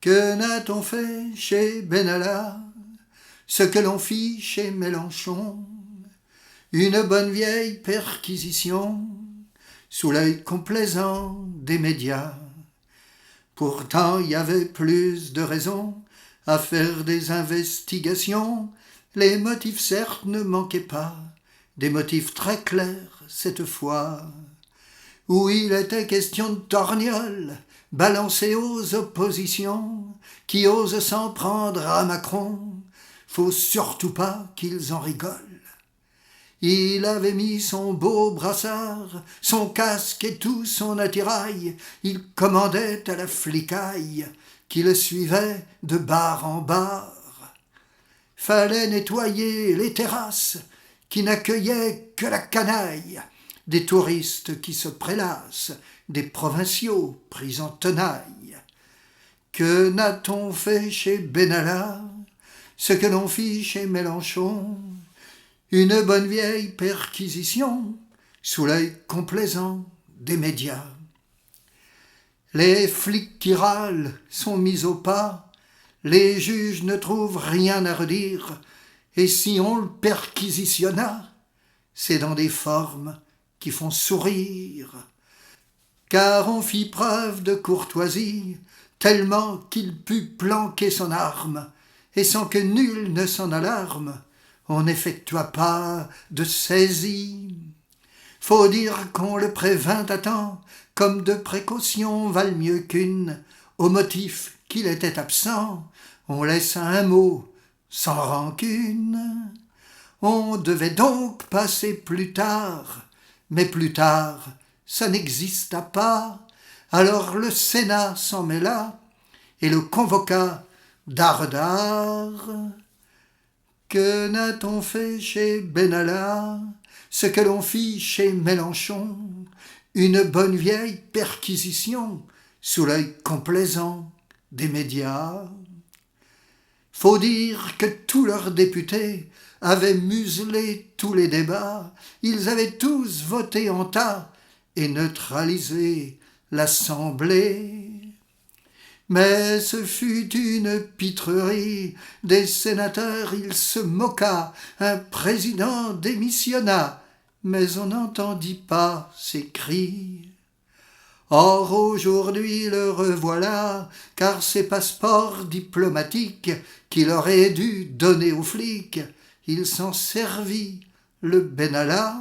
Que n'a-t-on fait chez Benalla, ce que l'on fit chez Mélenchon? Une bonne vieille perquisition, sous l'œil complaisant des médias. Pourtant il y avait plus de raisons à faire des investigations. Les motifs certes ne manquaient pas, des motifs très clairs cette fois, où il était question de torgnoles balancés aux oppositions, qui osent s'en prendre à Macron, faut surtout pas qu'ils en rigolent. Il avait mis son beau brassard, son casque et tout son attirail, il commandait à la flicaille, qui le suivait de bar en bar. Fallait nettoyer les terrasses, qui n'accueillaient que la canaille, des touristes qui se prélassent, des provinciaux pris en tenaille. Que n'a-t-on fait chez Benalla, ce que l'on fit chez Mélenchon? Une bonne vieille perquisition, sous l'œil complaisant des médias. Les flics qui râlent sont mis au pas, les juges ne trouvent rien à redire, et si on le perquisitionna, c'est dans des formes qui font sourire. Car on fit preuve de courtoisie, tellement qu'il put planquer son arme, et sans que nul ne s'en alarme, on n'effectua pas de saisie. Faut dire qu'on le prévint à temps, comme de précautions valent mieux qu'une. Au motif qu'il était absent, on laissa un mot sans rancune. On devait donc passer plus tard, mais plus tard, ça n'exista pas. Alors le Sénat s'en mêla et le convoqua d'art. Que n'a-t-on fait chez Benalla, ce que l'on fit chez Mélenchon? Une bonne vieille perquisition, sous l'œil complaisant des médias. Faut dire que tous leurs députés avaient muselé tous les débats, ils avaient tous voté en tas et neutralisé l'Assemblée. Mais ce fut une pitrerie, des sénateurs il se moqua, un président démissionna, mais on n'entendit pas ses cris. Or aujourd'hui le revoilà, car ses passeports diplomatiques qu'il aurait dû donner aux flics, il s'en servit, le Benalla.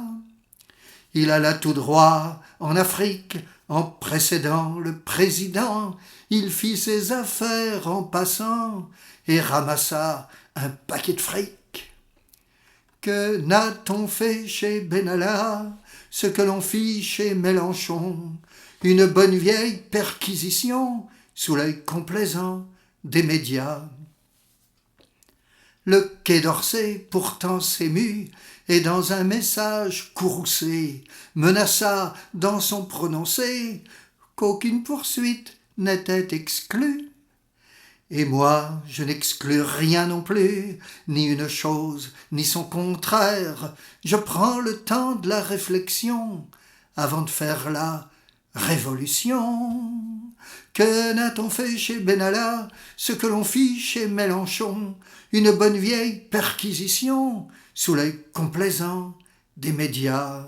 Il alla tout droit en Afrique, en précédant le président, il fit ses affaires en passant et ramassa un paquet de fric. Que n'a-t-on fait chez Benalla, ce que l'on fit chez Mélenchon? Une bonne vieille perquisition, sous l'œil complaisant des médias. Le Quai d'Orsay pourtant s'émut, et dans un message courroucé, menaça dans son prononcé qu'aucune poursuite n'était exclue. Et moi, je n'exclus rien non plus, ni une chose, ni son contraire. Je prends le temps de la réflexion avant de faire la révolution. Que n'a-t-on fait chez Benalla, ce que l'on fit chez Mélenchon? Une bonne vieille perquisition, sous l'œil complaisant des médias.